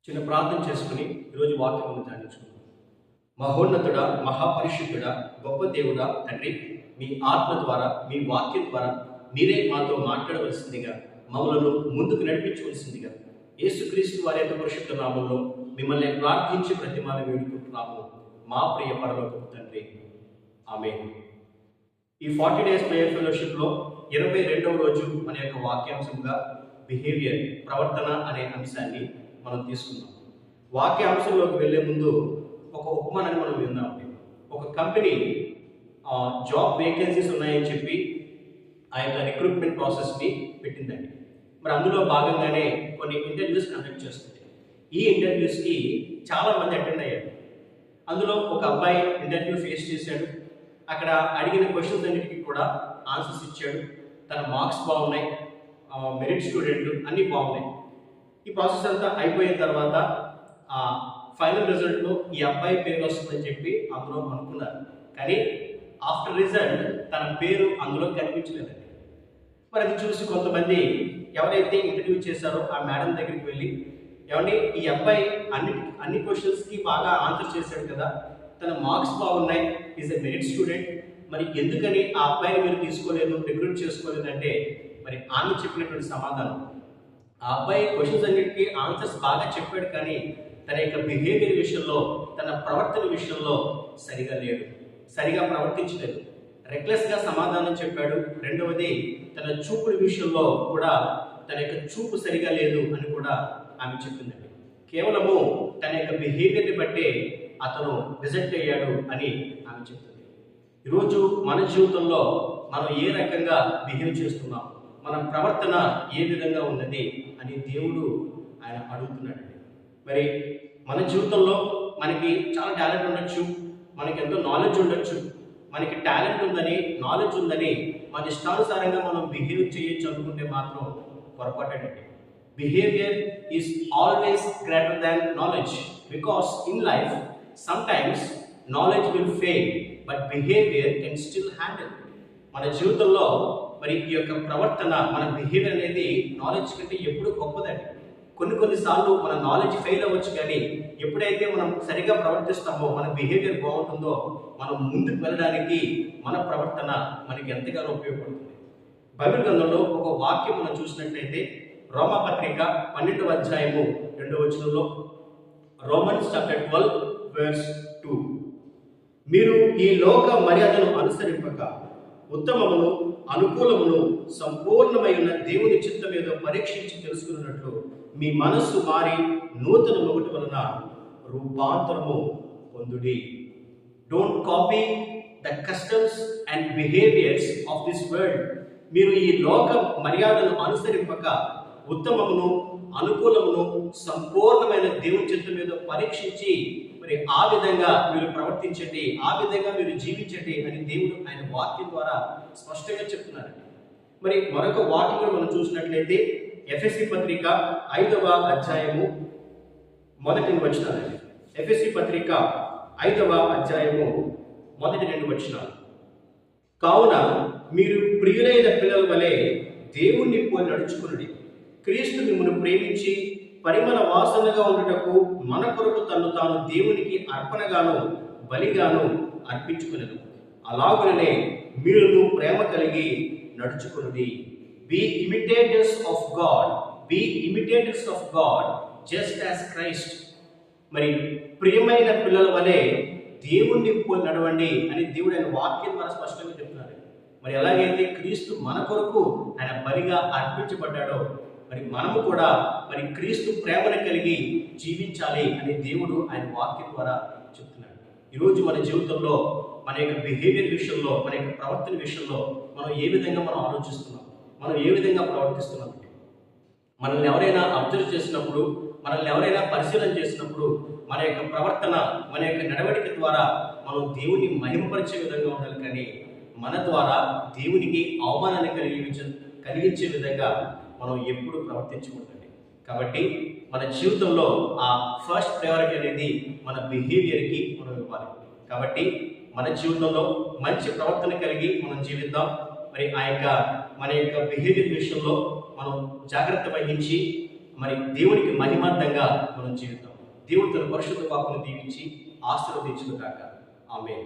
చిన్న ప్రార్థన చేసుకుని ఈరోజు వాక్యమును ధ్యానించుకుందాం. మహోన్నతుడా, మహాపరిశుద్ధుడా, గొప్ప దేవుడా తండ్రి, మీ ఆత్మ ద్వారా, మీ వాక్యం ద్వారా మీరే మాతో మాట్లాడవలసిందిగా, మమ్మలను ముందుకు నడిపించవలసిందిగా యేసుక్రీస్తు వారి యొక్క పరిశుద్ధ నామంలో మిమ్మల్ని ప్రార్థించి ప్రతిమాన వేడుకుంటున్నాము మా ప్రియ పరలోకపు తండ్రి. ఆమేన్. ఈ 40 days ప్రేయర్ ఫెలోషిప్లో 22వ రోజు మన యొక్క వాక్యాంశంగా బిహేవియర్, ప్రవర్తన అనే అంశాన్ని మనం తీసుకుందాం. వాక్యాంశంలోకి వెళ్ళే ముందు ఒక ఉపమానాన్ని మనం విందాం. ఒక కంపెనీ జాబ్ వేకెన్సీస్ ఉన్నాయని చెప్పి ఆ యొక్క రిక్రూట్మెంట్ ప్రాసెస్ని పెట్టిందండి. మరి అందులో భాగంగానే కొన్ని ఇంటర్వ్యూస్ కండక్ట్ చేస్తుంది. ఈ ఇంటర్వ్యూస్కి చాలామంది అటెండ్ అయ్యారు. అందులో ఒక అబ్బాయి ఇంటర్వ్యూ ఫేస్ చేశాడు. అక్కడ అడిగిన క్వశ్చన్స్ అన్నిటికీ కూడా ఆన్సర్స్ ఇచ్చాడు. తన మార్క్స్ బాగున్నాయి, మెరిట్ స్టూడెంట్ అన్నీ బాగున్నాయి. ఈ ప్రాసెస్ అంతా అయిపోయిన తర్వాత ఫైనల్ రిజల్ట్లో ఈ అబ్బాయి పేరు వస్తుందని చెప్పి అందులో అనుకున్నారు. కానీ ఆఫ్టర్ రిజల్ట్ తన పేరు అందులో కనిపించలేదండి. మరి అది చూసి కొంతమంది ఎవరైతే ఇంటర్వ్యూ చేశారో ఆ మేడం దగ్గరికి వెళ్ళి, ఏమండి ఈ అబ్బాయి అన్ని క్వశ్చన్స్కి బాగా ఆన్సర్ చేశాడు కదా, తన మార్క్స్ బాగున్నాయి, ఈజ్ ఎ మెరిట్ స్టూడెంట్, మరి ఎందుకని ఆ అబ్బాయిని మీరు తీసుకోలేదు, రిక్రూట్ చేసుకోలేదు అంటే మరి ఆమె చెప్పినటువంటి సమాధానం, ఆ అబ్బాయి క్వశ్చన్స్ అన్నిటికీ ఆన్సర్స్ బాగా చెప్పాడు కానీ తన యొక్క బిహేవియర్ విషయంలో, తన ప్రవర్తన విషయంలో సరిగా లేడు, సరిగా ప్రవర్తించలేదు, రెక్లెస్గా సమాధానం చెప్పాడు. రెండవది తన చూపుల విషయంలో కూడా తన యొక్క చూపు సరిగా లేదు అని కూడా ఆమె చెప్పిందండి. కేవలము తన యొక్క బిహేవియర్ని బట్టే అతను రిజెక్ట్ అయ్యాడు అని ఆమె చెప్తుంది. ఈరోజు మన జీవితంలో మనం ఏ రకంగా బిహేవ్ చేస్తున్నాం, మన ప్రవర్తన ఏ విధంగా ఉన్నది అని దేవుడు ఆయన అడుగుతున్నాడండి. మరి మన జీవితంలో మనకి చాలా టాలెంట్ ఉండొచ్చు, మనకి ఎంతో నాలెడ్జ్ ఉండొచ్చు, మనకి టాలెంట్ ఉందని, నాలెడ్జ్ ఉందని మన ఇష్టానుసారంగా మనం బిహేవ్ చేయొచ్చు అనుకుంటే మాత్రం పొరపాటండి. Behaviour is always greater than knowledge, because in life sometimes knowledge will fail but behaviour can still handle. మన జీవితంలో మరి ఈ యొక్క ప్రవర్తన, మన బిహేవియర్ అనేది నాలెడ్జ్ కంటే ఎప్పుడు గొప్పదండి. కొన్నిసార్లు మన నాలెడ్జ్ ఫెయిల్ అవ్వచ్చు, కానీ ఎప్పుడైతే మనం సరిగా ప్రవర్తిస్తామో, మన బిహేవియర్ బాగుంటుందో, మనం ముందుకు వెళ్ళడానికి మన ప్రవర్తన మనకి ఎంతగానో ఉపయోగపడుతుంది. బైబిల్ గ్రంథంలో ఒక వాక్యం మనం చూసినట్లయితే రోమాపత్రిక 12వ అధ్యాయము 2వ వచనంలో, రోమన్స్ చాప్టర్ 12 verse 2, మీరు ఈ లోక మర్యాదను అనుసరింపక ఉత్తమమును, అనుకూలమును, సంపూర్ణమైన దేవుని చిత్తం ఏదో పరీక్షించి తెలుసుకున్నట్లు మీ మనస్సు మారి నూతన ఒకటి వలన రూపాంతరము పొందుడి. Don't copy the customs and behaviours of this world. మీరు ఈ లోక మర్యాదను అనుసరింపక ఉత్తమమును, అనుకూలమును, సంపూర్ణమైన దేవుని చిత్తం మీద పరీక్షించి మరి ఆ విధంగా మీరు ప్రవర్తించండి, ఆ విధంగా మీరు జీవించండి అని దేవుడు ఆయన వాక్యం ద్వారా స్పష్టంగా చెప్తున్నారు. మరి మరొక వాక్యం మనం చూసినట్లయితే ఎఫెసీ పత్రిక 5వ అధ్యాయము 1 వచనాలు. ఎఫెసీ పత్రిక 5వ అధ్యాయము 1-2 వచనాలు. కావున మీరు ప్రియులైన పిల్లల వలె దేవుణ్ణి పోలి నడుచుకునుడి. క్రీస్తు మిమ్మల్ని ప్రేమించి పరిమళ వాసనగా ఉండుటకు మన కొరకు తను తాను దేవునికి అర్పణగాను బలిగాను అర్పించుకునేది. అలాగుననే మీరును ప్రేమ కలిగి నడుచుకునుడి. Be imitators of God. Be imitators of God just as Christ. మరి ప్రియమైన పిల్లల వలె దేవుణ్ణి పోలి నడవండి అని దేవుడు ఆయన వాక్యం ద్వారా స్పష్టంగా చెప్తున్నారు. మరి ఎలాగైతే క్రీస్తు మన కొరకు ఆయన బలిగా అర్పించబడ్డాడో, మరి మనము కూడా మరి క్రీస్తు ప్రేమను కలిగి జీవించాలి అని దేవుడు ఆయన వాక్యం ద్వారా చెప్తున్నాడు. ఈరోజు మన జీవితంలో మన యొక్క బిహేవియర్ విషయంలో, మన యొక్క ప్రవర్తన విషయంలో మనం ఏ విధంగా మనం ఆలోచిస్తున్నాం, మనం ఏ విధంగా ప్రవర్తిస్తున్నాం. మనల్ని ఎవరైనా అబ్జర్వ్ చేసినప్పుడు, మనల్ని ఎవరైనా పరిశీలన చేసినప్పుడు మన యొక్క ప్రవర్తన, మన యొక్క నడవడిక ద్వారా మనం దేవుని మహిమపరిచే విధంగా ఉండాలి, కానీ మన ద్వారా దేవునికి అవమానాన్ని కలిగించే విధంగా మనం ఎప్పుడు ప్రవర్తించకూడదండి. కాబట్టి మన జీవితంలో ఆ ఫస్ట్ ప్రయారిటీ అనేది మన బిహేవియర్కి మనం ఇవ్వాలి. కాబట్టి మన జీవితంలో మంచి ప్రవర్తన కలిగి మనం జీవిద్దాం. మరి మన యొక్క బిహేవియర్ విషయంలో మనం జాగ్రత్త వహించి మరి దేవునికి మహిమార్థంగా మనం జీవితాం. దేవుడు తన పరిశుద్ధ వాక్కును దీవించి ఆశీర్వదించును గాక. ఆమేన్.